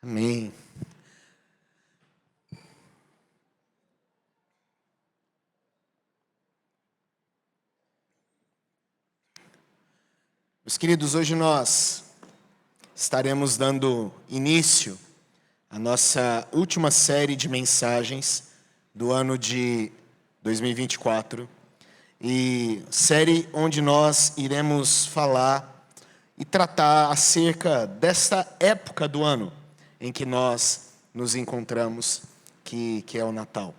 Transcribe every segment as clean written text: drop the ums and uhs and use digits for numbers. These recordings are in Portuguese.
Amém. Meus queridos, hoje nós estaremos dando início à nossa última série de mensagens do ano de 2024. E série onde nós iremos falar e tratar acerca desta época do ano em que nós nos encontramos, que é o Natal.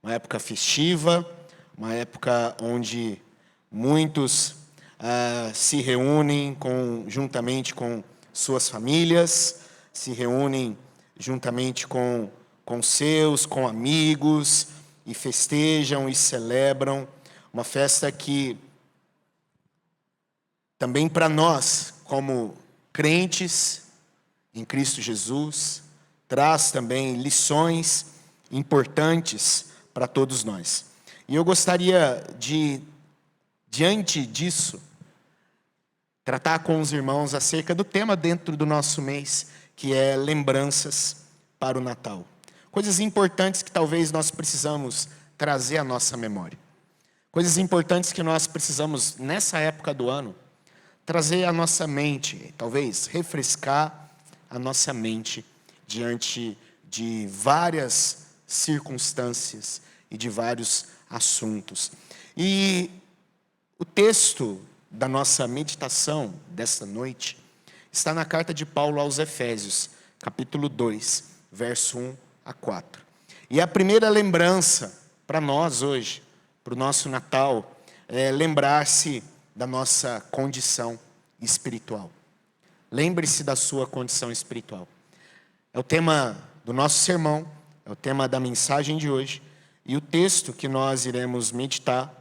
Uma época festiva, uma época onde muitos se reúnem juntamente com suas famílias, se reúnem juntamente com amigos, e festejam e celebram. Uma festa que também para nós, como crentes em Cristo Jesus, traz também lições importantes para todos nós. E eu gostaria de, diante disso, tratar com os irmãos acerca do tema dentro do nosso mês, que é lembranças para o Natal. Coisas importantes que talvez nós precisamos trazer à nossa memória. Coisas importantes que nós precisamos, nessa época do ano, trazer à nossa mente, talvez refrescar a nossa mente diante de várias circunstâncias e de vários assuntos. E o texto da nossa meditação desta noite está na carta de Paulo aos Efésios, capítulo 2, verso 1 a 4. E a primeira lembrança para nós hoje, para o nosso Natal, é lembrar-se da nossa condição espiritual. Lembre-se da sua condição espiritual. É o tema do nosso sermão, é o tema da mensagem de hoje, e o texto que nós iremos meditar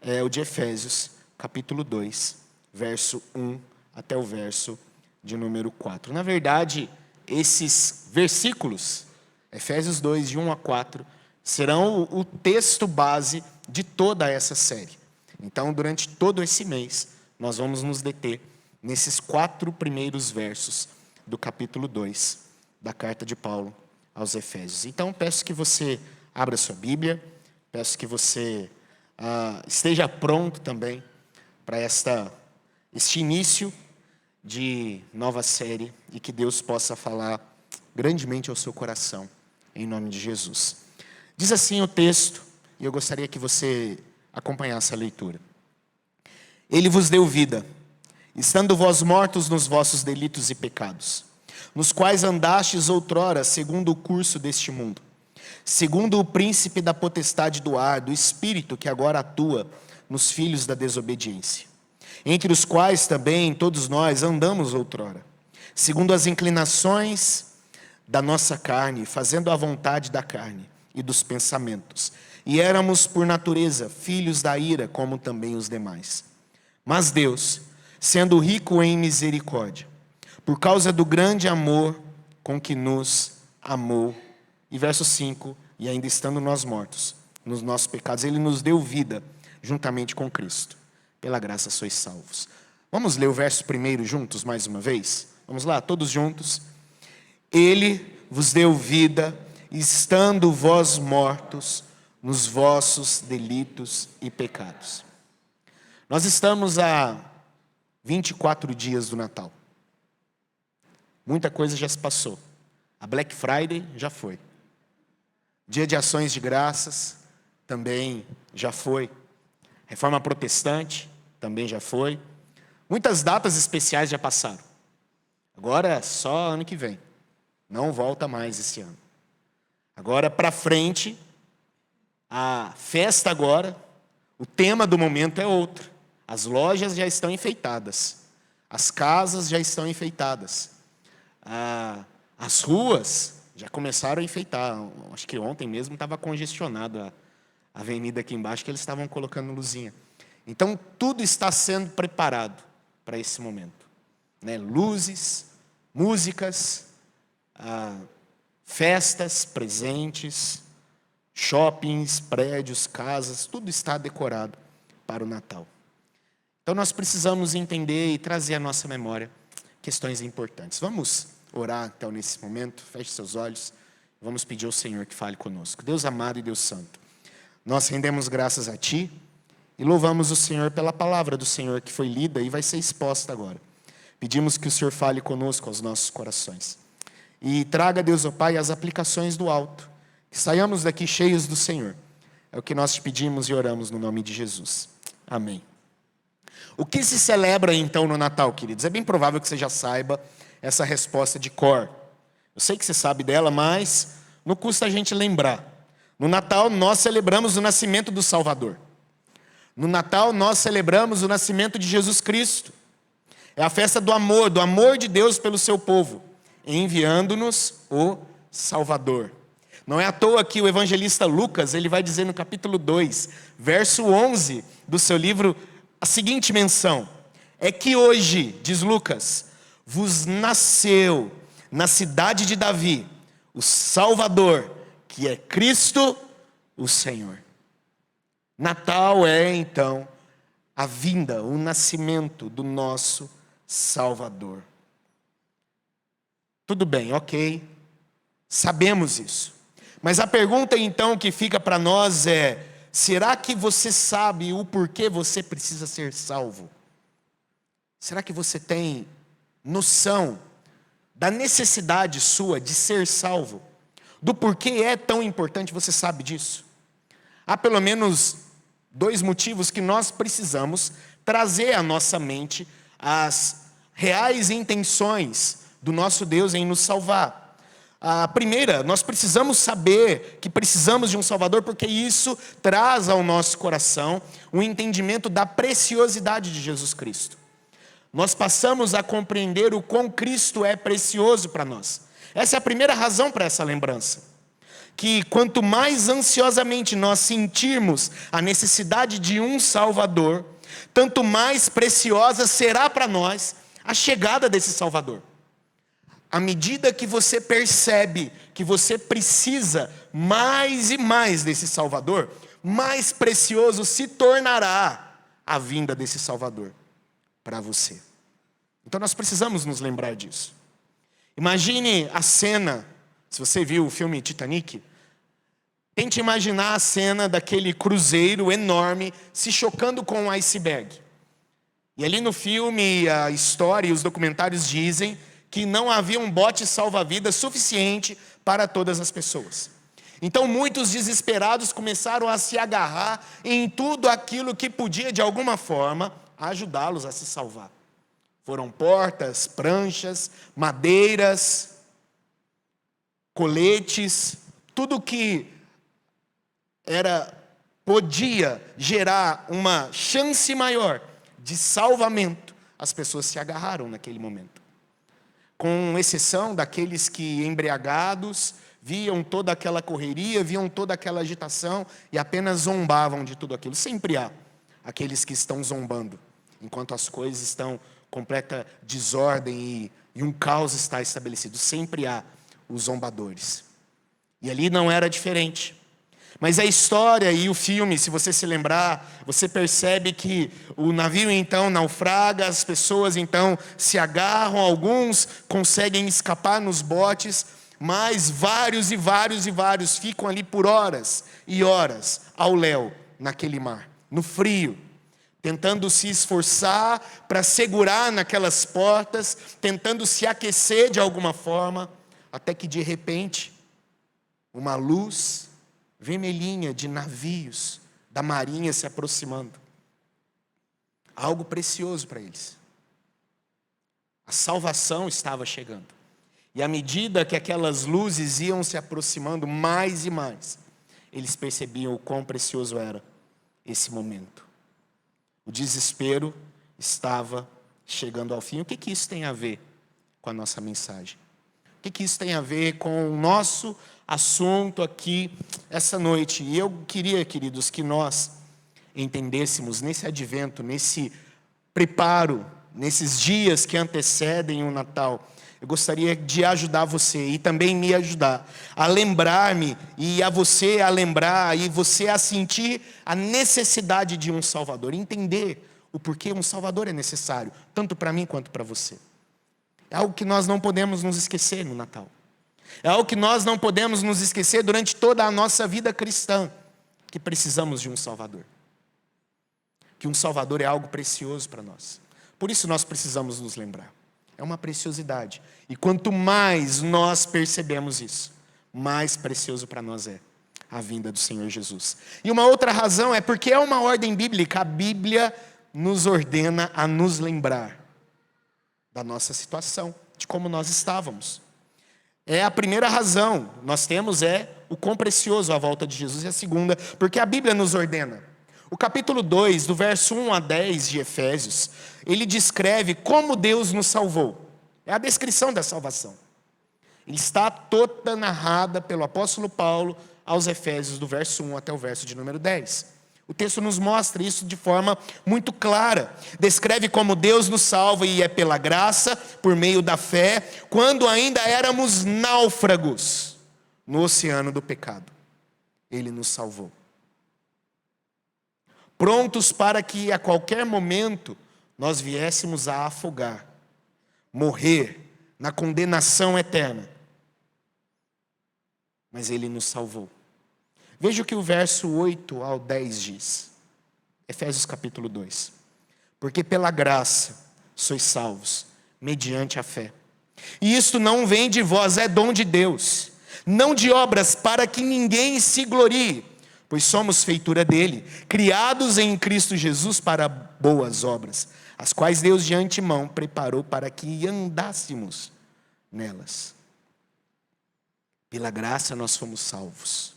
é o de Efésios, capítulo 2, verso 1 até o verso de número 4. Na verdade, esses versículos, Efésios 2, de 1 a 4, serão o texto base de toda essa série. Então, durante todo esse mês, nós vamos nos deter nesses 4 primeiros versos do capítulo 2 da carta de Paulo aos Efésios. Então, peço que você abra sua Bíblia, peço que você esteja pronto também para este início de nova série e que Deus possa falar grandemente ao seu coração, em nome de Jesus. Diz assim o texto, e eu gostaria que você acompanhasse a leitura. Ele vos deu vida, estando vós mortos nos vossos delitos e pecados, nos quais andastes outrora segundo o curso deste mundo, segundo o príncipe da potestade do ar, do espírito que agora atua nos filhos da desobediência, entre os quais também todos nós andamos outrora, segundo as inclinações da nossa carne, fazendo a vontade da carne e dos pensamentos, e éramos por natureza filhos da ira, como também os demais. Mas Deus, sendo rico em misericórdia, por causa do grande amor com que nos amou, e verso 5, e ainda estando nós mortos nos nossos pecados, Ele nos deu vida juntamente com Cristo. Pela graça sois salvos. Vamos ler o verso primeiro juntos mais uma vez? Vamos lá, todos juntos. Ele vos deu vida, estando vós mortos nos vossos delitos e pecados. Nós estamos a 24 dias do Natal. Muita coisa já se passou. A Black Friday já foi. Dia de Ações de Graças também já foi. Reforma Protestante também já foi. Muitas datas especiais já passaram. Agora é só ano que vem. Não volta mais esse ano. Agora para frente, a festa agora, o tema do momento é outro. As lojas já estão enfeitadas. As casas já estão enfeitadas. As ruas já começaram a enfeitar. Acho que ontem mesmo estava congestionado a avenida aqui embaixo, que eles estavam colocando luzinha. Então, tudo está sendo preparado para esse momento. Né? Luzes, músicas, festas, presentes, shoppings, prédios, casas, tudo está decorado para o Natal. Então, nós precisamos entender e trazer à nossa memória questões importantes. Vamos orar então nesse momento. Feche seus olhos. Vamos pedir ao Senhor que fale conosco. Deus amado e Deus santo, nós rendemos graças a Ti e louvamos o Senhor pela palavra do Senhor que foi lida e vai ser exposta agora. Pedimos que o Senhor fale conosco aos nossos corações. E traga, Deus, ó Pai, as aplicações do alto. Que saiamos daqui cheios do Senhor. É o que nós te pedimos e oramos no nome de Jesus. Amém. O que se celebra então no Natal, queridos? É bem provável que você já saiba essa resposta de cor. Eu sei que você sabe dela, mas não custa a gente lembrar. No Natal nós celebramos o nascimento do Salvador. No Natal nós celebramos o nascimento de Jesus Cristo. É a festa do amor de Deus pelo seu povo, enviando-nos o Salvador. Não é à toa que o evangelista Lucas, ele vai dizer no capítulo 2, verso 11 do seu livro, a seguinte menção: é que hoje, diz Lucas, vos nasceu na cidade de Davi o Salvador, que é Cristo o Senhor. Natal é então a vinda, o nascimento do nosso Salvador. Tudo bem, ok, sabemos isso. Mas a pergunta então que fica para nós é: será que você sabe o porquê você precisa ser salvo? Será que você tem noção da necessidade sua de ser salvo? Do porquê é tão importante, você sabe disso? Há pelo menos 2 motivos que nós precisamos trazer à nossa mente as reais intenções do nosso Deus em nos salvar. A primeira, nós precisamos saber que precisamos de um Salvador, porque isso traz ao nosso coração um entendimento da preciosidade de Jesus Cristo. Nós passamos a compreender o quão Cristo é precioso para nós. Essa é a primeira razão para essa lembrança. Que quanto mais ansiosamente nós sentirmos a necessidade de um Salvador, tanto mais preciosa será para nós a chegada desse Salvador. À medida que você percebe que você precisa mais e mais desse Salvador, mais precioso se tornará a vinda desse Salvador para você. Então nós precisamos nos lembrar disso. Imagine a cena, se você viu o filme Titanic, tente imaginar a cena daquele cruzeiro enorme se chocando com um iceberg. E ali no filme, a história e os documentários dizem que não havia um bote salva-vidas suficiente para todas as pessoas. Então muitos desesperados começaram a se agarrar em tudo aquilo que podia de alguma forma ajudá-los a se salvar. Foram portas, pranchas, madeiras, coletes, tudo que podia gerar uma chance maior de salvamento, as pessoas se agarraram naquele momento. Com exceção daqueles que, embriagados, viam toda aquela correria, viam toda aquela agitação e apenas zombavam de tudo aquilo. Sempre há aqueles que estão zombando, enquanto as coisas estão completa desordem e um caos está estabelecido. Sempre há os zombadores. E ali não era diferente. Mas a história e o filme, se você se lembrar, você percebe que o navio então naufraga, as pessoas então se agarram, alguns conseguem escapar nos botes, mas vários e vários e vários ficam ali por horas e horas ao léu naquele mar, no frio, tentando se esforçar para segurar naquelas portas, tentando se aquecer de alguma forma, até que de repente uma luz vermelhinha de navios da marinha se aproximando. Algo precioso para eles. A salvação estava chegando. E à medida que aquelas luzes iam se aproximando mais e mais, eles percebiam o quão precioso era esse momento. O desespero estava chegando ao fim. O que isso tem a ver com a nossa mensagem? O que isso tem a ver com o nosso assunto aqui essa noite? E eu queria, queridos, que nós entendêssemos nesse advento, nesse preparo, nesses dias que antecedem o Natal, eu gostaria de ajudar você e também me ajudar a lembrar-me e a você a lembrar e você a sentir a necessidade de um Salvador, entender o porquê um Salvador é necessário, tanto para mim quanto para você. É algo que nós não podemos nos esquecer no Natal. É algo que nós não podemos nos esquecer durante toda a nossa vida cristã, que precisamos de um Salvador. Que um Salvador é algo precioso para nós. Por isso nós precisamos nos lembrar. É uma preciosidade. E quanto mais nós percebemos isso, mais precioso para nós é a vinda do Senhor Jesus. E uma outra razão é porque é uma ordem bíblica. A Bíblia nos ordena a nos lembrar da nossa situação, de como nós estávamos. É a primeira razão. Nós temos o quão precioso a volta de Jesus. E a segunda, porque a Bíblia nos ordena. O capítulo 2, do verso 1 a 10 de Efésios, ele descreve como Deus nos salvou. É a descrição da salvação. Ele está toda narrada pelo apóstolo Paulo aos Efésios, do verso 1 até o verso de número 10. O texto nos mostra isso de forma muito clara. Descreve como Deus nos salva e é pela graça, por meio da fé, quando ainda éramos náufragos no oceano do pecado. Ele nos salvou. Prontos para que a qualquer momento nós viéssemos a afogar, morrer na condenação eterna. Mas Ele nos salvou. Veja o que o verso 8 ao 10 diz. Efésios capítulo 2. Porque pela graça sois salvos, mediante a fé. E isto não vem de vós, é dom de Deus. Não de obras, para que ninguém se glorie. Pois somos feitura dele, criados em Cristo Jesus para boas obras, as quais Deus de antemão preparou para que andássemos nelas. Pela graça nós fomos salvos.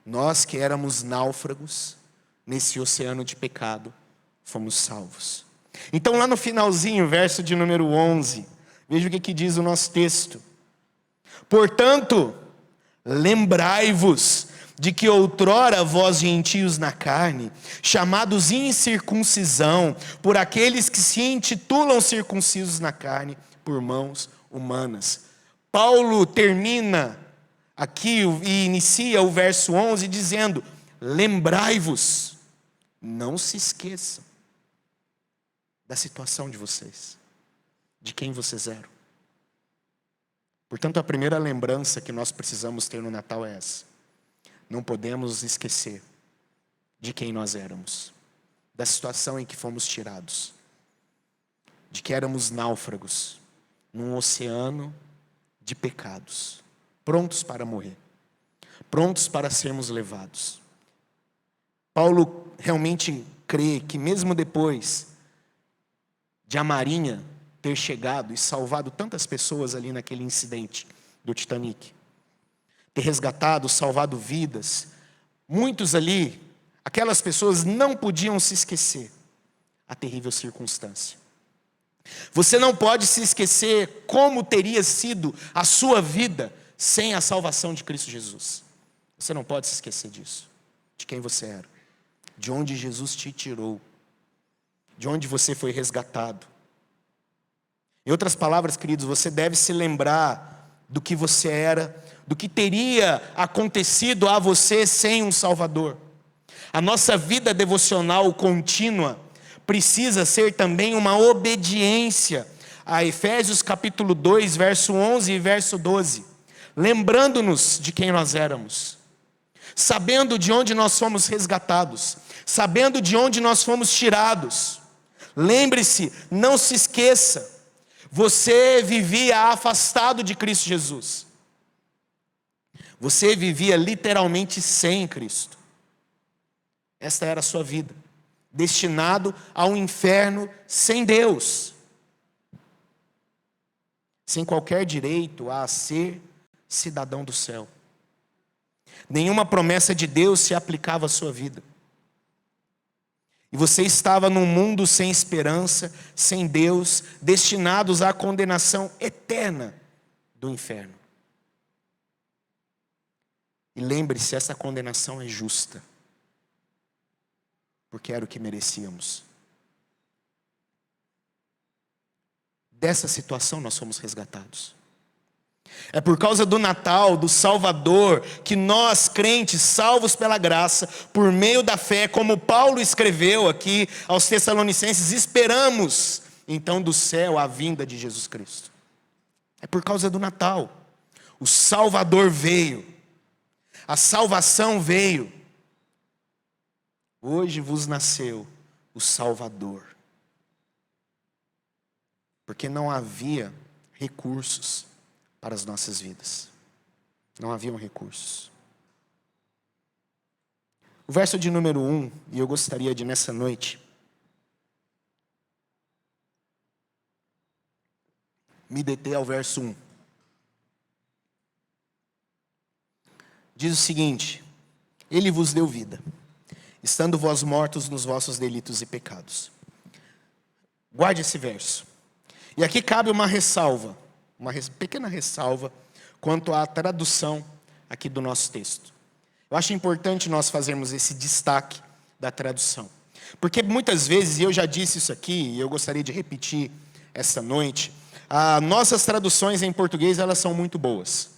Nós que éramos náufragos nesse oceano de pecado, fomos salvos. Então lá no finalzinho, verso de número 11, veja o que diz o nosso texto. Portanto, lembrai-vos de que outrora vós gentios na carne, chamados incircuncisão, por aqueles que se intitulam circuncisos na carne, por mãos humanas. Paulo termina aqui e inicia o verso 11 dizendo, lembrai-vos, não se esqueçam da situação de vocês, de quem vocês eram. Portanto, a primeira lembrança que nós precisamos ter no Natal é essa. Não podemos esquecer de quem nós éramos, da situação em que fomos tirados, de que éramos náufragos num oceano de pecados, prontos para morrer, prontos para sermos levados. Paulo realmente crê que mesmo depois de a Marinha ter chegado e salvado tantas pessoas ali naquele incidente do Titanic, ter resgatado, salvado vidas, muitos ali, aquelas pessoas não podiam se esquecer a terrível circunstância. Você não pode se esquecer como teria sido a sua vida sem a salvação de Cristo Jesus. Você não pode se esquecer disso, de quem você era, de onde Jesus te tirou, de onde você foi resgatado. Em outras palavras, queridos, você deve se lembrar do que você era, do que teria acontecido a você sem um Salvador. A nossa vida devocional contínua precisa ser também uma obediência a Efésios capítulo 2, verso 11 e verso 12. Lembrando-nos de quem nós éramos, sabendo de onde nós fomos resgatados, sabendo de onde nós fomos tirados. Lembre-se, não se esqueça, você vivia afastado de Cristo Jesus. Você vivia literalmente sem Cristo. Esta era a sua vida, destinado ao inferno sem Deus, sem qualquer direito a ser cidadão do céu. Nenhuma promessa de Deus se aplicava à sua vida. E você estava num mundo sem esperança, sem Deus, destinados à condenação eterna do inferno. E lembre-se, essa condenação é justa, porque era o que merecíamos. Dessa situação nós fomos resgatados. É por causa do Natal, do Salvador, que nós, crentes, salvos pela graça, por meio da fé, como Paulo escreveu aqui aos Tessalonicenses, esperamos então do céu a vinda de Jesus Cristo. É por causa do Natal. O Salvador veio. A salvação veio. Hoje vos nasceu o Salvador. Porque não havia recursos para as nossas vidas. Não haviam recursos. O verso de número 1, e eu gostaria de nessa noite me deter ao verso 1. Diz o seguinte: Ele vos deu vida, estando vós mortos nos vossos delitos e pecados. Guarde esse verso. E aqui cabe uma ressalva, pequena ressalva, quanto à tradução aqui do nosso texto. Eu acho importante nós fazermos esse destaque da tradução. Porque muitas vezes, e eu já disse isso aqui, e eu gostaria de repetir esta noite, nossas traduções em português, elas são muito boas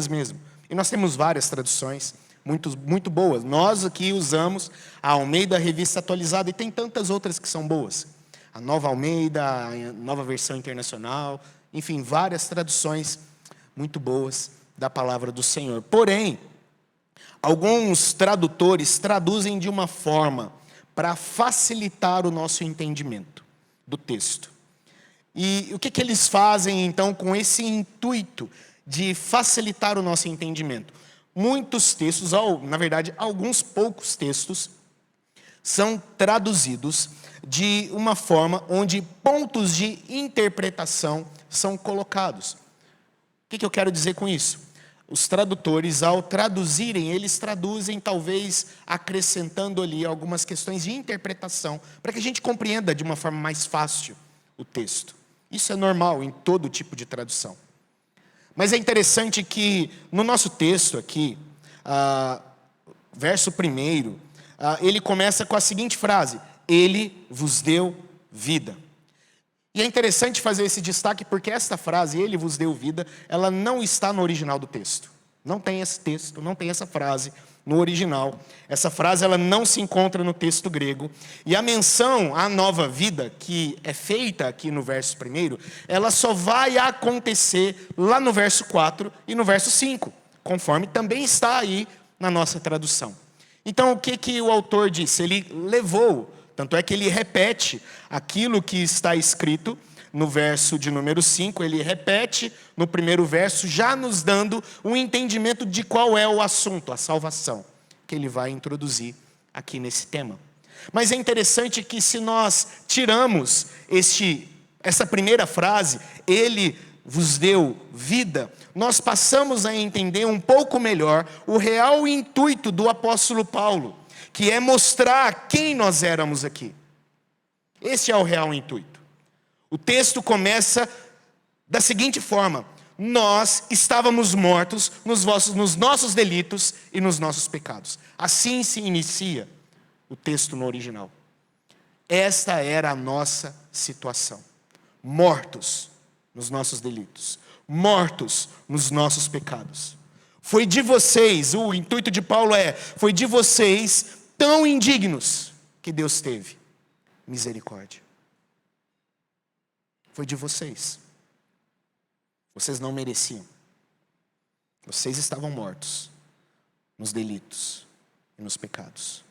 mesmo. E nós temos várias traduções muito boas. Nós aqui usamos a Almeida Revista Atualizada, e tem tantas outras que são boas. A Nova Almeida, a Nova Versão Internacional, enfim, várias traduções muito boas da palavra do Senhor. Porém, alguns tradutores traduzem de uma forma para facilitar o nosso entendimento do texto. E o que eles fazem, então, com esse intuito de facilitar o nosso entendimento? Muitos textos, ou, na verdade, alguns poucos textos, são traduzidos de uma forma onde pontos de interpretação são colocados. O que eu quero dizer com isso? Os tradutores, ao traduzirem, eles traduzem talvez acrescentando ali algumas questões de interpretação, para que a gente compreenda de uma forma mais fácil o texto. Isso é normal em todo tipo de tradução. Mas é interessante que no nosso texto aqui, verso 1, ele começa com a seguinte frase: Ele vos deu vida. E é interessante fazer esse destaque porque esta frase, Ele vos deu vida, ela não está no original do texto. Não tem esse texto, não tem essa frase no original. Essa frase ela não se encontra no texto grego. E a menção à nova vida, que é feita aqui no verso 1, ela só vai acontecer lá no verso 4 e no verso 5, conforme também está aí na nossa tradução. Então, o que o autor disse? Ele levou, tanto é que ele repete aquilo que está escrito no verso de número 5, ele repete no primeiro verso, já nos dando um entendimento de qual é o assunto, a salvação, que ele vai introduzir aqui nesse tema. Mas é interessante que se nós tiramos essa primeira frase, Ele vos deu vida, nós passamos a entender um pouco melhor o real intuito do apóstolo Paulo, que é mostrar quem nós éramos aqui. Esse é o real intuito. O texto começa da seguinte forma: nós estávamos mortos nos nossos delitos e nos nossos pecados. Assim se inicia o texto no original. Esta era a nossa situação. Mortos nos nossos delitos, mortos nos nossos pecados. Foi de vocês, o intuito de Paulo foi de vocês tão indignos que Deus teve misericórdia. Foi de vocês. Vocês não mereciam. Vocês estavam mortos nos delitos e nos pecados.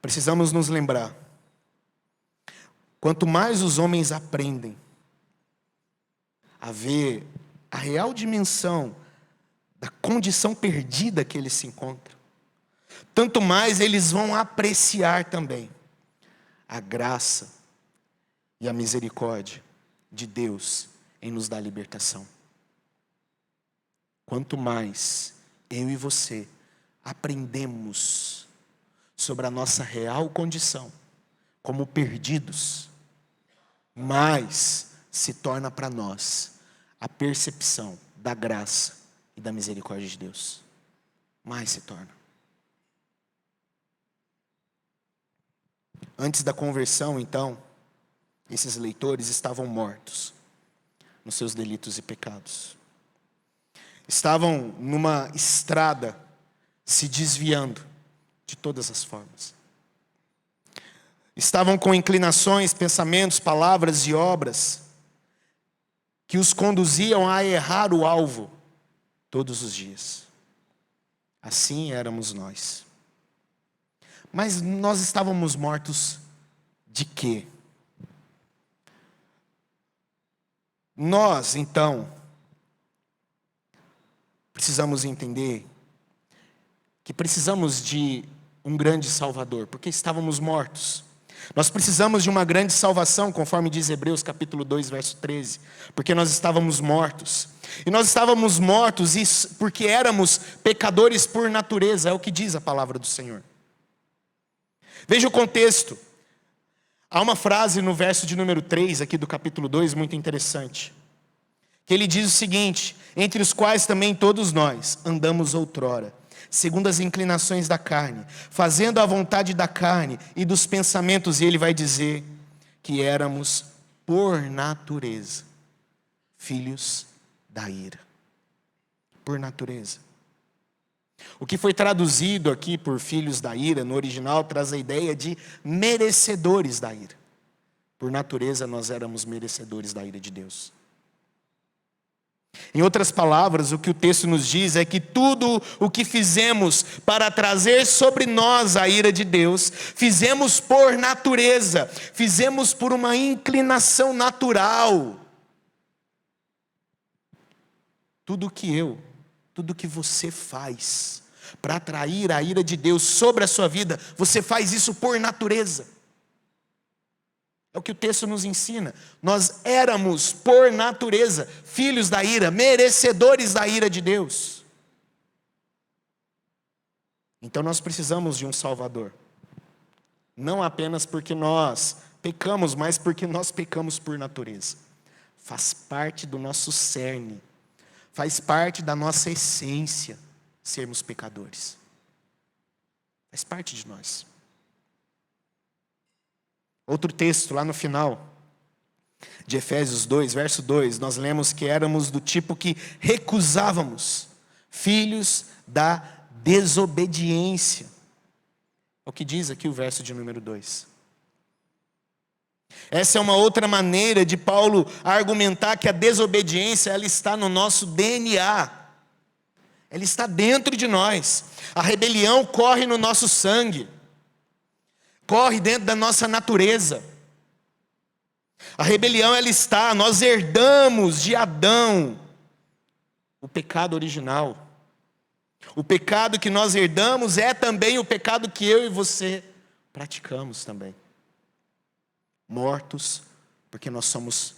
Precisamos nos lembrar, quanto mais os homens aprendem a ver a real dimensão da condição perdida que eles se encontram, tanto mais eles vão apreciar também a graça e a misericórdia de Deus em nos dar libertação. Quanto mais eu e você aprendemos sobre a nossa real condição como perdidos, mais se torna para nós a percepção da graça e da misericórdia de Deus. Mais se torna. Antes da conversão, então, esses leitores estavam mortos nos seus delitos e pecados. Estavam numa estrada se desviando de todas as formas. estavam com inclinações, pensamentos, palavras e obras que os conduziam a errar o alvo todos os dias. Assim éramos nós. Mas nós estávamos mortos de quê? Nós, então, precisamos entender que precisamos de um grande Salvador, porque estávamos mortos. Nós precisamos de uma grande salvação, conforme diz Hebreus capítulo 2, verso 13, porque nós estávamos mortos. E nós estávamos mortos porque éramos pecadores por natureza, é o que diz a palavra do Senhor. Veja o contexto. Há uma frase no verso de número 3 aqui do capítulo 2, muito interessante, que ele diz o seguinte: entre os quais também todos nós andamos outrora, segundo as inclinações da carne, fazendo a vontade da carne e dos pensamentos. E ele vai dizer que éramos por natureza filhos da ira. Por natureza. O que foi traduzido aqui por filhos da ira, no original, traz a ideia de merecedores da ira. Por natureza, nós éramos merecedores da ira de Deus. Em outras palavras, o que o texto nos diz é que tudo o que fizemos para trazer sobre nós a ira de Deus, fizemos por natureza, fizemos por uma inclinação natural. Tudo que você faz para atrair a ira de Deus sobre a sua vida, você faz isso por natureza. É o que o texto nos ensina. Nós éramos, por natureza, filhos da ira, merecedores da ira de Deus. Então nós precisamos de um Salvador. Não apenas porque nós pecamos, mas porque nós pecamos por natureza. Faz parte do nosso cerne. Faz parte da nossa essência sermos pecadores. Faz parte de nós. Outro texto, lá no final de Efésios 2, verso 2, nós lemos que éramos do tipo que recusávamos, filhos da desobediência. É o que diz aqui o verso de número 2. Essa é uma outra maneira de Paulo argumentar que a desobediência, ela está no nosso DNA. Ela está dentro de nós. A rebelião corre no nosso sangue. Corre dentro da nossa natureza. A rebelião, ela está, nós herdamos de Adão o pecado original. O pecado que nós herdamos é também o pecado que eu e você praticamos também. Mortos, porque nós somos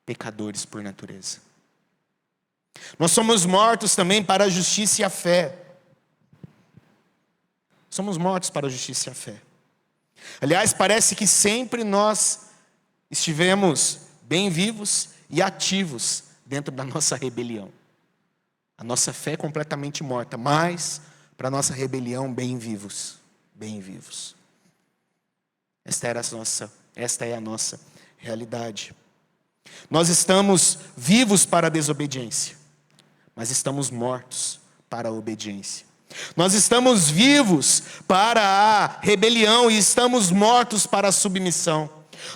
pecadores por natureza. Nós somos mortos também para a justiça e a fé. Somos mortos para a justiça e a fé. Aliás, parece que sempre nós estivemos bem vivos e ativos dentro da nossa rebelião. A nossa fé é completamente morta, mas para a nossa rebelião, bem vivos. Bem vivos. Esta é a nossa realidade. Nós estamos vivos para a desobediência, mas estamos mortos para a obediência. Nós estamos vivos para a rebelião e estamos mortos para a submissão.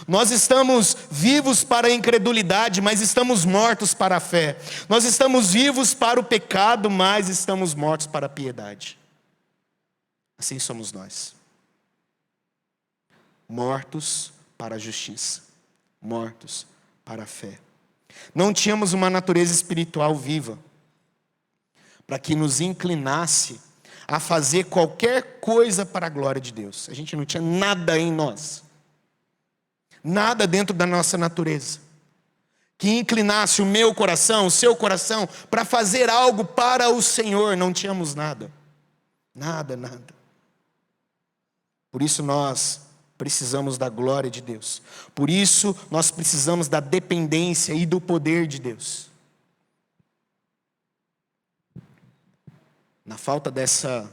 Nós estamos vivos para a incredulidade, mas estamos mortos para a fé. Nós estamos vivos para o pecado, mas estamos mortos para a piedade. Assim somos nós. Mortos para a justiça, mortos para a fé. Não tínhamos uma natureza espiritual viva para que nos inclinasse a fazer qualquer coisa para a glória de Deus. A gente não tinha nada em nós, nada dentro da nossa natureza que inclinasse o meu coração, o seu coração, para fazer algo para o Senhor. Não tínhamos nada, nada. Por isso nós precisamos da glória de Deus. Por isso nós precisamos da dependência e do poder de Deus. Na falta dessa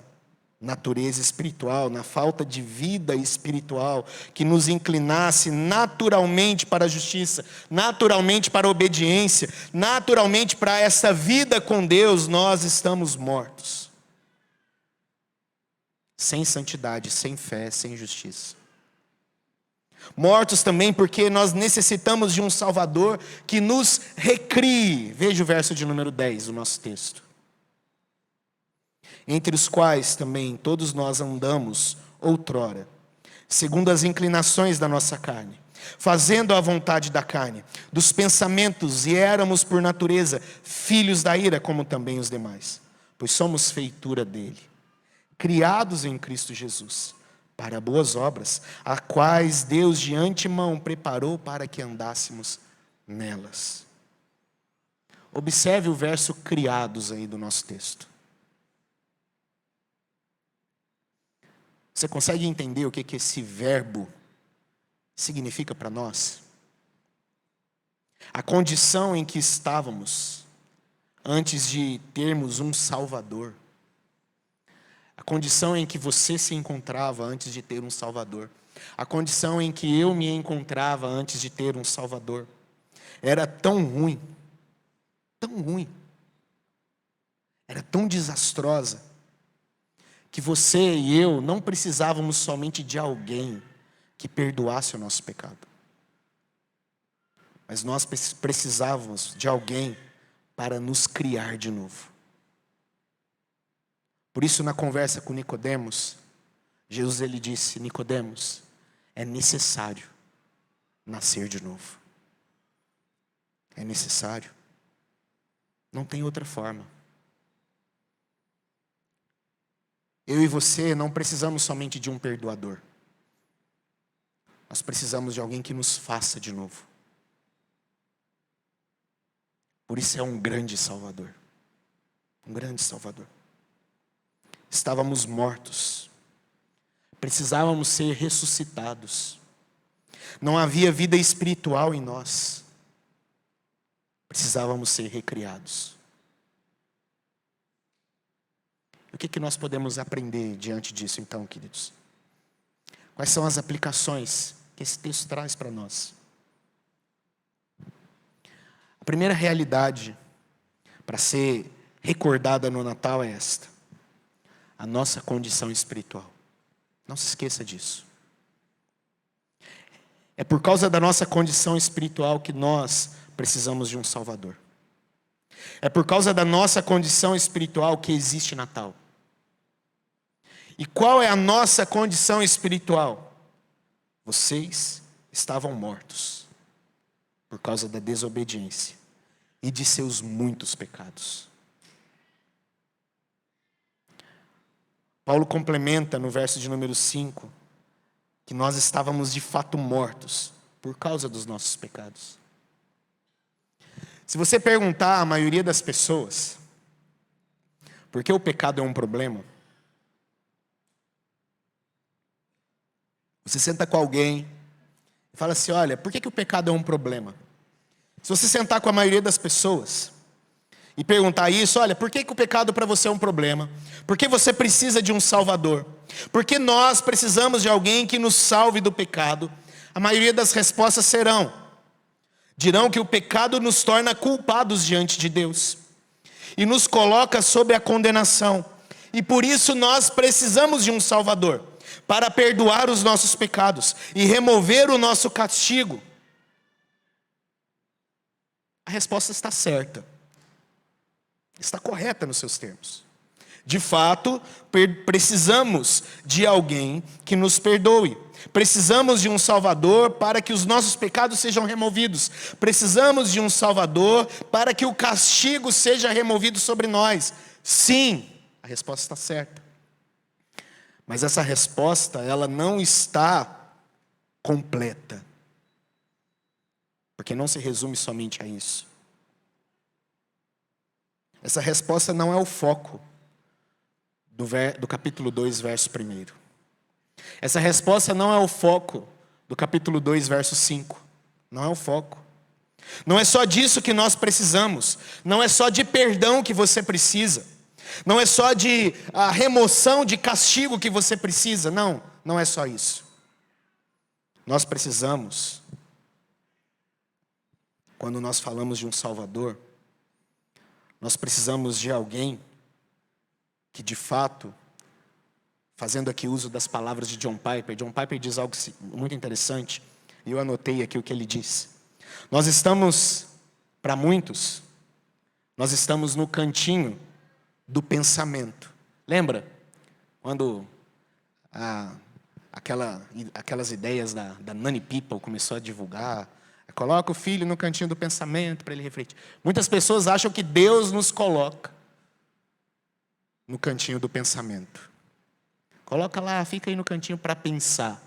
natureza espiritual, na falta de vida espiritual, que nos inclinasse naturalmente para a justiça, naturalmente para a obediência, naturalmente para essa vida com Deus, nós estamos mortos. Sem santidade, sem fé, sem justiça. Mortos também porque nós necessitamos de um Salvador que nos recrie. Veja o verso de número 10 do nosso texto. Entre os quais também todos nós andamos outrora, segundo as inclinações da nossa carne, fazendo a vontade da carne, dos pensamentos, e éramos por natureza filhos da ira, como também os demais. Pois somos feitura dele, criados em Cristo Jesus, para boas obras, a quais Deus de antemão preparou para que andássemos nelas. Observe o verso criados aí do nosso texto. Você consegue entender o que esse verbo significa para nós? A condição em que estávamos antes de termos um Salvador. A condição em que você se encontrava antes de ter um Salvador. A condição em que eu me encontrava antes de ter um Salvador. Era tão ruim. Tão ruim. Era tão desastrosa, que você e eu não precisávamos somente de alguém que perdoasse o nosso pecado. Mas nós precisávamos de alguém para nos criar de novo. Por isso, na conversa com Nicodemos, Jesus ele disse: Nicodemos, é necessário nascer de novo. É necessário. Não tem outra forma. Eu e você não precisamos somente de um perdoador. Nós precisamos de alguém que nos faça de novo. Por isso é um grande Salvador. Um grande Salvador. Estávamos mortos. Precisávamos ser ressuscitados. Não havia vida espiritual em nós. Precisávamos ser recriados. O que nós podemos aprender diante disso, então, queridos? Quais são as aplicações que esse texto traz para nós? A primeira realidade para ser recordada no Natal é esta: a nossa condição espiritual. Não se esqueça disso. É por causa da nossa condição espiritual que nós precisamos de um Salvador. É por causa da nossa condição espiritual que existe Natal. E qual é a nossa condição espiritual? Vocês estavam mortos por causa da desobediência e de seus muitos pecados. Paulo complementa no verso de número 5 que nós estávamos de fato mortos por causa dos nossos pecados. Se você perguntar à maioria das pessoas por que o pecado é um problema, você senta com alguém e fala assim: olha, por que o pecado é um problema? Se você sentar com a maioria das pessoas e perguntar isso: olha, por que o pecado para você é um problema? Por que você precisa de um Salvador? Por que nós precisamos de alguém que nos salve do pecado? A maioria das respostas dirão que o pecado nos torna culpados diante de Deus e nos coloca sob a condenação. E por isso nós precisamos de um Salvador para perdoar os nossos pecados e remover o nosso castigo. A resposta está certa. Está correta nos seus termos. De fato, precisamos de alguém que nos perdoe. Precisamos de um Salvador para que os nossos pecados sejam removidos. Precisamos de um Salvador para que o castigo seja removido sobre nós. Sim, a resposta está certa. Mas essa resposta, ela não está completa. Porque não se resume somente a isso. Essa resposta não é o foco do capítulo 2, verso 1. Essa resposta não é o foco do capítulo 2, verso 5. Não é o foco. Não é só disso que nós precisamos. Não é só de perdão que você precisa. Não é só de a remoção de castigo que você precisa. Não, não é só isso. Nós precisamos, quando nós falamos de um Salvador, nós precisamos de alguém que de fato fazendo aqui uso das palavras de John Piper. John Piper diz algo muito interessante, e eu anotei aqui o que ele diz. Nós estamos, para muitos, nós estamos no cantinho do pensamento. Lembra? Quando aquelas ideias da Nanny People começou a divulgar, coloca o filho no cantinho do pensamento para ele refletir. Muitas pessoas acham que Deus nos coloca no cantinho do pensamento. Coloca lá, fica aí no cantinho para pensar.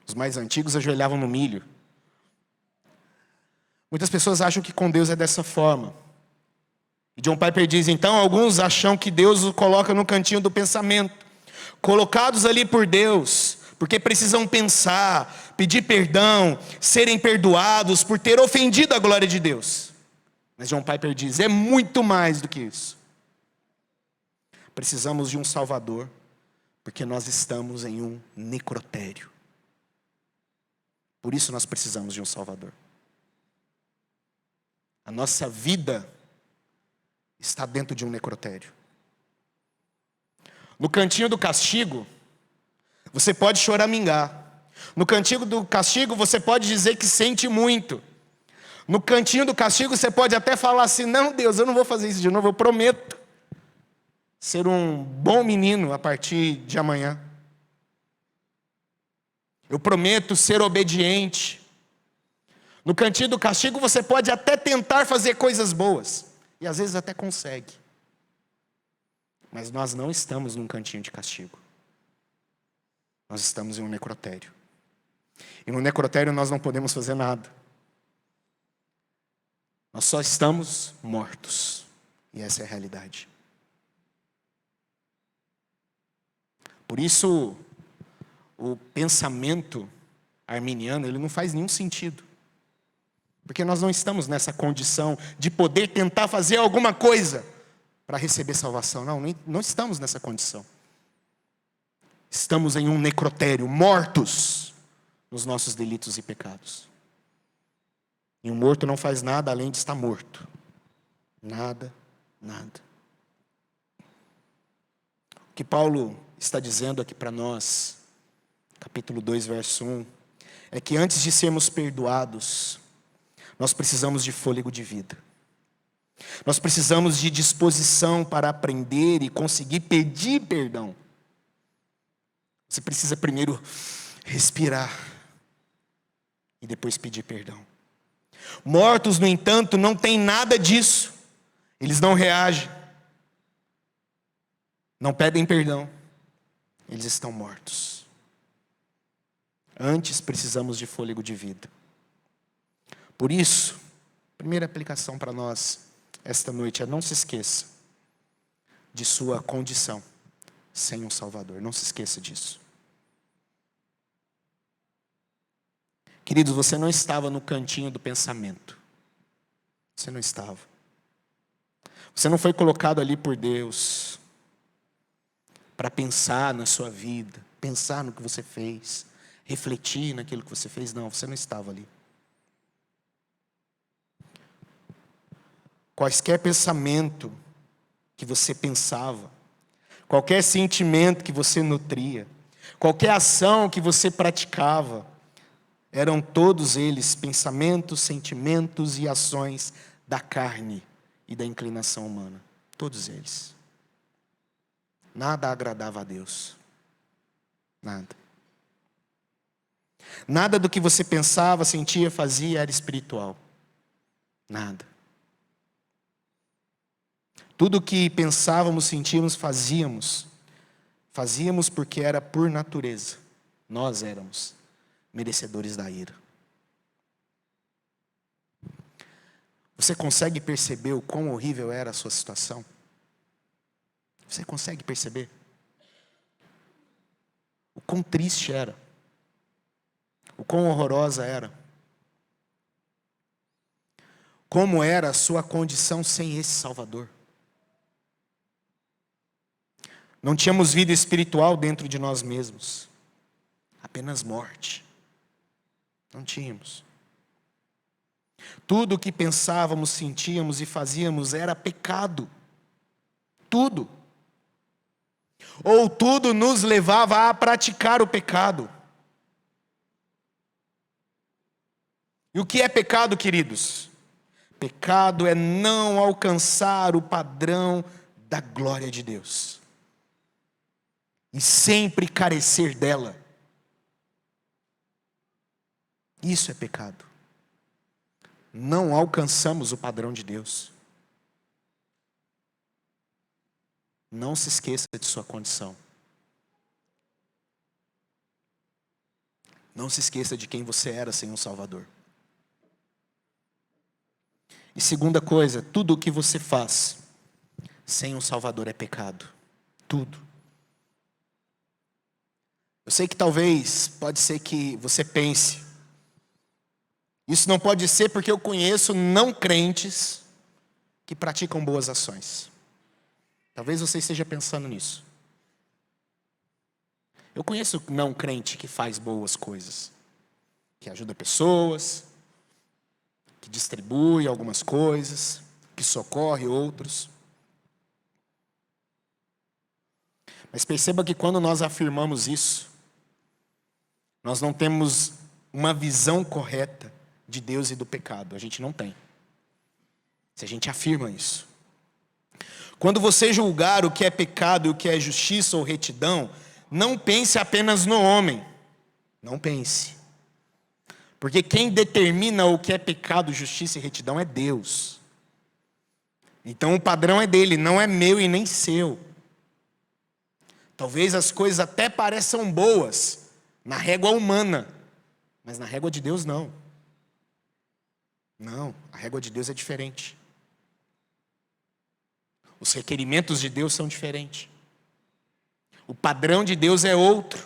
Os mais antigos ajoelhavam no milho. Muitas pessoas acham que com Deus é dessa forma. E John Piper diz, então, alguns acham que Deus os coloca no cantinho do pensamento, colocados ali por Deus, porque precisam pensar, pedir perdão, serem perdoados por ter ofendido a glória de Deus. Mas John Piper diz, é muito mais do que isso. Precisamos de um Salvador, porque nós estamos em um necrotério. Por isso nós precisamos de um Salvador. A nossa vida está dentro de um necrotério. No cantinho do castigo, você pode choramingar. No cantinho do castigo, você pode dizer que sente muito. No cantinho do castigo, você pode até falar assim, não, Deus, eu não vou fazer isso de novo, eu prometo ser um bom menino a partir de amanhã. Eu prometo ser obediente. No cantinho do castigo você pode até tentar fazer coisas boas. E às vezes até consegue. Mas nós não estamos num cantinho de castigo. Nós estamos em um necrotério. E no necrotério nós não podemos fazer nada. Nós só estamos mortos. E essa é a realidade. Por isso, o pensamento arminiano, ele não faz nenhum sentido. Porque nós não estamos nessa condição de poder tentar fazer alguma coisa para receber salvação. Não estamos nessa condição. Estamos em um necrotério, mortos nos nossos delitos e pecados. E um morto não faz nada além de estar morto. Nada, nada. O que Paulo está dizendo aqui para nós, capítulo 2, verso 1, é que antes de sermos perdoados, nós precisamos de fôlego de vida. Nós precisamos de disposição para aprender e conseguir pedir perdão. Você precisa primeiro respirar e depois pedir perdão. Mortos, no entanto, não têm nada disso. Eles não reagem. Não pedem perdão. Eles estão mortos. Antes precisamos de fôlego de vida. Por isso, a primeira aplicação para nós esta noite é: não se esqueça de sua condição sem um Salvador. Não se esqueça disso. Queridos, você não estava no cantinho do pensamento. Você não estava. Você não foi colocado ali por Deus para pensar na sua vida, pensar no que você fez, refletir naquilo que você fez. Não, você não estava ali. Qualquer pensamento que você pensava, qualquer sentimento que você nutria, qualquer ação que você praticava, eram todos eles pensamentos, sentimentos e ações da carne e da inclinação humana. Todos eles. Nada agradava a Deus. Nada. Nada do que você pensava, sentia, fazia era espiritual. Nada. Tudo o que pensávamos, sentíamos, fazíamos porque era por natureza. Nós éramos merecedores da ira. Você consegue perceber o quão horrível era a sua situação? Você consegue perceber? O quão triste era? O quão horrorosa era? Como era a sua condição sem esse Salvador? Não tínhamos vida espiritual dentro de nós mesmos. Apenas morte. Não tínhamos. Tudo o que pensávamos, sentíamos e fazíamos era pecado. Tudo. ou tudo nos levava a praticar o pecado. E o que é pecado, queridos? Pecado é não alcançar o padrão da glória de Deus e sempre carecer dela. Isso é pecado. Não alcançamos o padrão de Deus. Não se esqueça de sua condição. Não se esqueça de quem você era sem um Salvador. E segunda coisa, tudo o que você faz sem um Salvador é pecado. Tudo. Eu sei que talvez, pode ser que você pense, isso não pode ser porque eu conheço não crentes que praticam boas ações. Talvez você esteja pensando nisso. Eu conheço não crente que faz boas coisas, que ajuda pessoas, que distribui algumas coisas, que socorre outros. Mas perceba que quando nós afirmamos isso, nós não temos uma visão correta de Deus e do pecado. A gente não tem. Se a gente afirma isso. Quando você julgar o que é pecado e o que é justiça ou retidão, não pense apenas no homem. Não pense. Porque quem determina o que é pecado, justiça e retidão é Deus. Então o padrão é dele, não é meu e nem seu. Talvez as coisas até pareçam boas na régua humana, mas na régua de Deus não. Não, a régua de Deus é diferente. Os requerimentos de Deus são diferentes. O padrão de Deus é outro.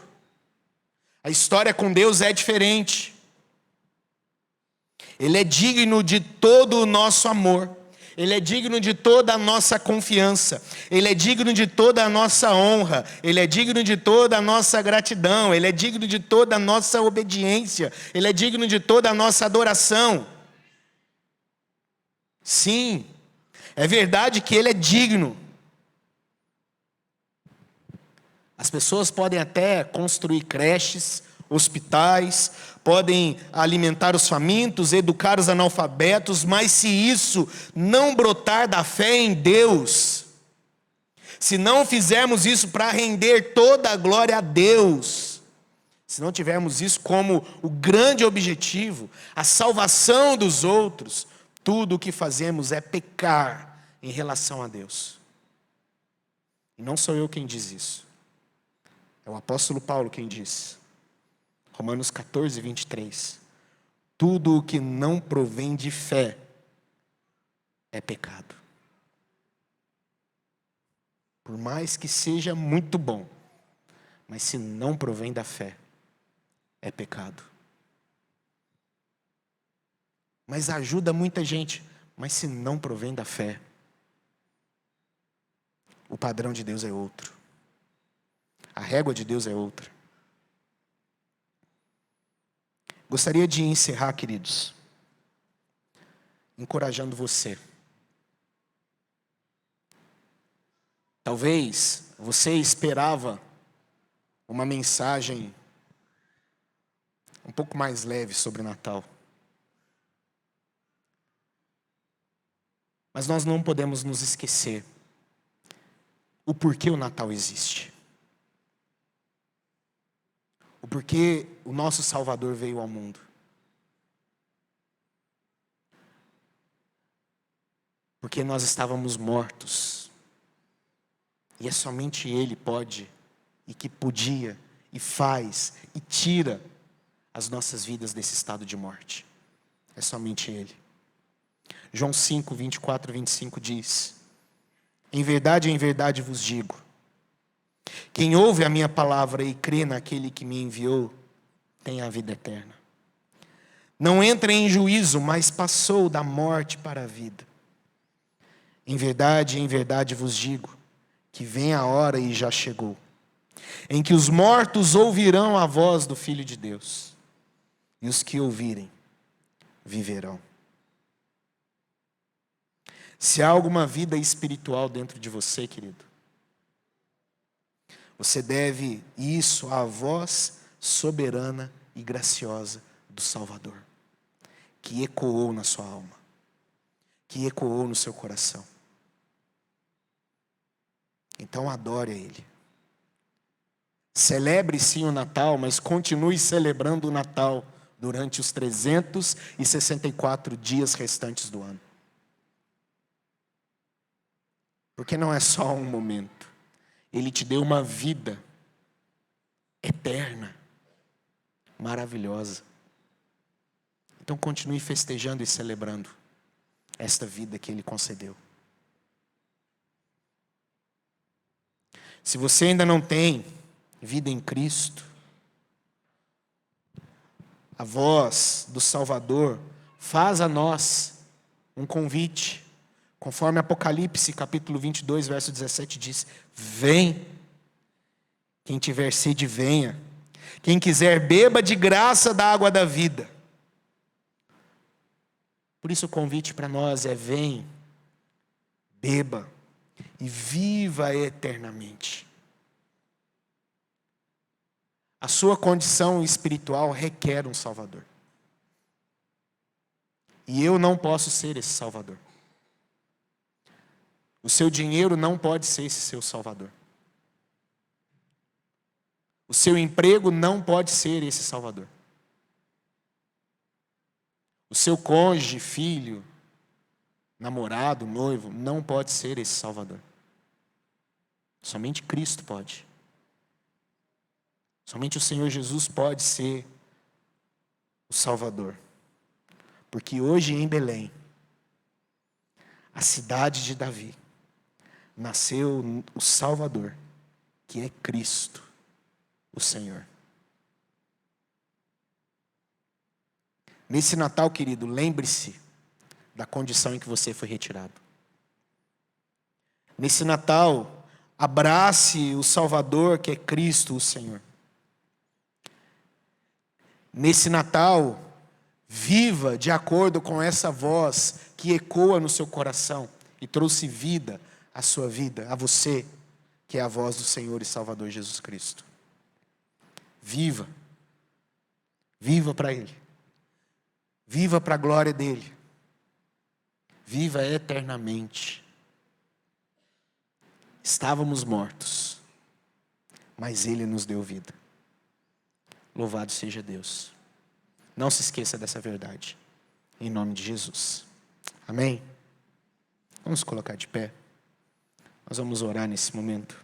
A história com Deus é diferente. Ele é digno de todo o nosso amor. Ele é digno de toda a nossa confiança. Ele é digno de toda a nossa honra. Ele é digno de toda a nossa gratidão. Ele é digno de toda a nossa obediência. Ele é digno de toda a nossa adoração. Sim, é verdade que Ele é digno. As pessoas podem até construir creches, hospitais, podem alimentar os famintos, educar os analfabetos, mas se isso não brotar da fé em Deus, se não fizermos isso para render toda a glória a Deus, se não tivermos isso como o grande objetivo, a salvação dos outros, tudo o que fazemos é pecar em relação a Deus. E não sou eu quem diz isso. É o apóstolo Paulo quem diz. Romanos 14, 23. Tudo o que não provém de fé é pecado. Por mais que seja muito bom, mas se não provém da fé, é pecado. Mas ajuda muita gente, mas se não provém da fé, o padrão de Deus é outro. A régua de Deus é outra. Gostaria de encerrar, queridos, encorajando você. Talvez você esperava uma mensagem um pouco mais leve sobre Natal. Mas nós não podemos nos esquecer o porquê o Natal existe. O porquê o nosso Salvador veio ao mundo. Porque nós estávamos mortos. E é somente Ele pode, e que podia, e faz, e tira as nossas vidas desse estado de morte. É somente Ele. João 5, 24 e 25 diz: em verdade vos digo, quem ouve a minha palavra e crê naquele que me enviou, tem a vida eterna. Não entra em juízo, mas passou da morte para a vida. Em verdade vos digo, que vem a hora e já chegou, em que os mortos ouvirão a voz do Filho de Deus, e os que ouvirem, viverão. Se há alguma vida espiritual dentro de você, querido, Você deve isso à voz soberana e graciosa do Salvador, que ecoou na sua alma, que ecoou no seu coração. Então adore a Ele. Celebre sim o Natal, mas continue celebrando o Natal durante os 364 dias restantes do ano. Porque não é só um momento. Ele te deu uma vida eterna, maravilhosa. Então continue festejando e celebrando esta vida que Ele concedeu. Se você ainda não tem vida em Cristo, a voz do Salvador faz a nós um convite, conforme Apocalipse capítulo 22, verso 17 diz: vem, quem tiver sede venha, quem quiser beba de graça da água da vida. Por isso o convite para nós é: vem, beba e viva eternamente. A sua condição espiritual requer um Salvador. E eu não posso ser esse Salvador. O seu dinheiro não pode ser esse seu Salvador. O seu emprego não pode ser esse Salvador. O seu cônjuge, filho, namorado, noivo, não pode ser esse Salvador. Somente Cristo pode. Somente o Senhor Jesus pode ser o Salvador. Porque hoje em Belém, a cidade de Davi, nasceu o Salvador, que é Cristo, o Senhor. Nesse Natal, querido, lembre-se da condição em que você foi retirado. Nesse Natal, abrace o Salvador, que é Cristo, o Senhor. Nesse Natal, viva de acordo com essa voz que ecoa no seu coração e trouxe vida à sua vida, a você, que é a voz do Senhor e Salvador Jesus Cristo. Viva. Viva para Ele. Viva para a glória dEle. Viva eternamente. Estávamos mortos, mas Ele nos deu vida. Louvado seja Deus. Não se esqueça dessa verdade. Em nome de Jesus. Amém? Vamos colocar de pé. Nós vamos orar nesse momento.